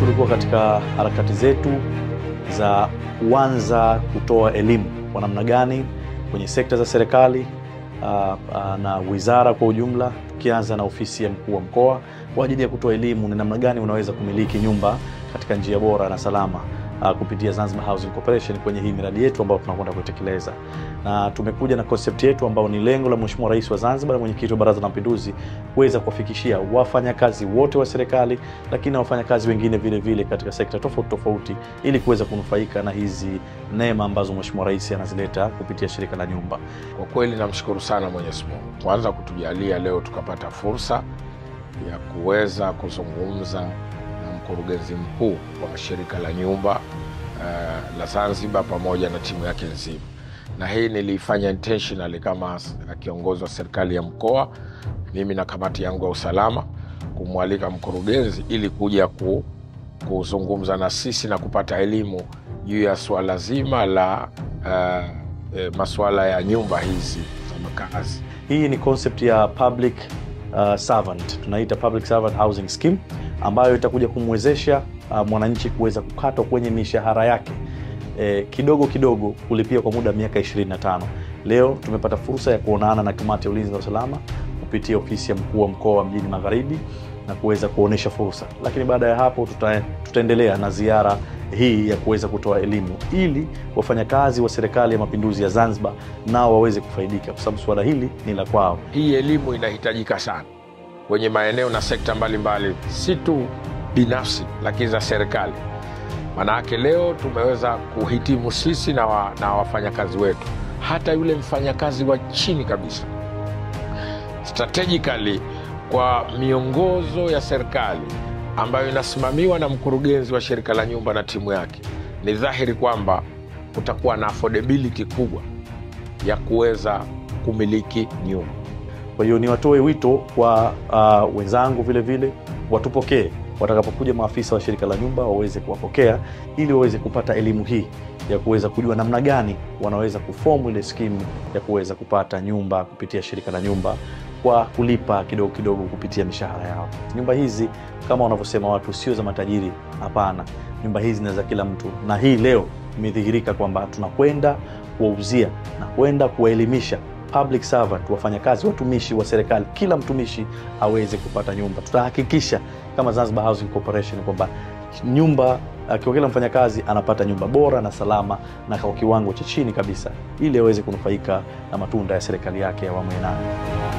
tulikuwa katika harakati zetu za kuanza kutoa elimu kwa namna gani kwenye sekta za serikali na wizara kwa ujumla, tukianza na ofisi ya mkuu wa mkoa kwa ajili ya kutoa elimu ni namna gani unaweza kumiliki nyumba katika njia bora na salama kupitia Zanzibar Housing Corporation kwenye hii miradi yetu ambayo tunakwenda kutekeleza. Na tumekuja na concept yetu ambayo ni lengo la Mheshimiwa Rais wa Zanzibar na mwenyekiti wa Baraza la Mapinduzi kuweza kuwafikishia wafanyakazi wote wa serikali, lakini na wafanyakazi wengine vile vile katika sekta tofauti tofauti, ili kuweza kunufaika na hizi neema ambazo Mheshimiwa Rais anazileta kupitia shirika la nyumba. Kwa kweli namshukuru sana Mwenyezi Mungu kwanza kutujalia leo tukapata fursa ya kuweza kuzungumza na mkurugenzi mkuu wa shirika la nyumba la Zanzibar pamoja na timu yake nzima. Na hii nilifanya intentionally kama kiongozi wa serikali ya mkoa, mimi na kamati yangu ya usalama, kumwalika mkurugenzi ili kuja kuzungumza na sisi na kupata elimu juu ya swala zima la masuala ya nyumba hizi za makazi. Hii ni concept ya public servant, tunaita public servant housing scheme, ambayo itakuja kumwezesha mwananchi kuweza kukatwa kwenye mishahara yake kidogo kidogo kulipia kwa muda miaka 25. Leo tumepata fursa ya kuonana na kamati ya ulinzi na usalama kupitia ofisi ya mkuu wa mkoa wa Mjini Magharibi na kuweza kuonesha fursa, lakini baada ya hapo tutaendelea na ziara hii ya kuweza kutoa elimu ili wafanyakazi wa serikali ya mapinduzi ya Zanzibar nao waweze kufaidika, kwa sababu swala hili ni la kwao. Hii elimu inahitajika sana kwenye maeneo na sekta mbalimbali, si tu binafsi lakini za serikali. Manake leo tumeweza kuhitimu sisi na wafanyakazi wetu, hata yule mfanyakazi wa chini kabisa. Strategically kwa miongozo ya serikali ambayo inasimamiwa na mkurugenzi wa shirika la nyumba na timu yake, ni dhahiri kwamba kutakuwa na affordability kubwa ya kuweza kumiliki nyumba. Kwa hiyo niwatoe wito kwa wenzangu vile vile watupokee watakapokuja maafisa wa shirika la nyumba, waweze kuwapokea ili waweze kupata elimu hii ya kuweza kujua namna gani wanaweza kuform ile scheme ya kuweza kupata nyumba kupitia shirika la nyumba kwa kulipa kidogo kidogo kupitia mishahara yao. Nyumba hizi kama wanavyosema watu sio za matajiri, hapana. Nyumba hizi ni za kila mtu, na hii leo imedhihirika kwamba tunakwenda kuwauzia na kwenda kuwaelimisha public servant, wafanyakazi, watumishi wa serikali, kila mtumishi aweze kupata nyumba. Tutahakikisha kama Zanzibar Housing Corporation kwamba nyumba kwa kila mfanyakazi anapata nyumba bora na salama na kwa kiwango cha chini kabisa, ili aweze kunufaika na matunda ya serikali yake ya awamu ya 8.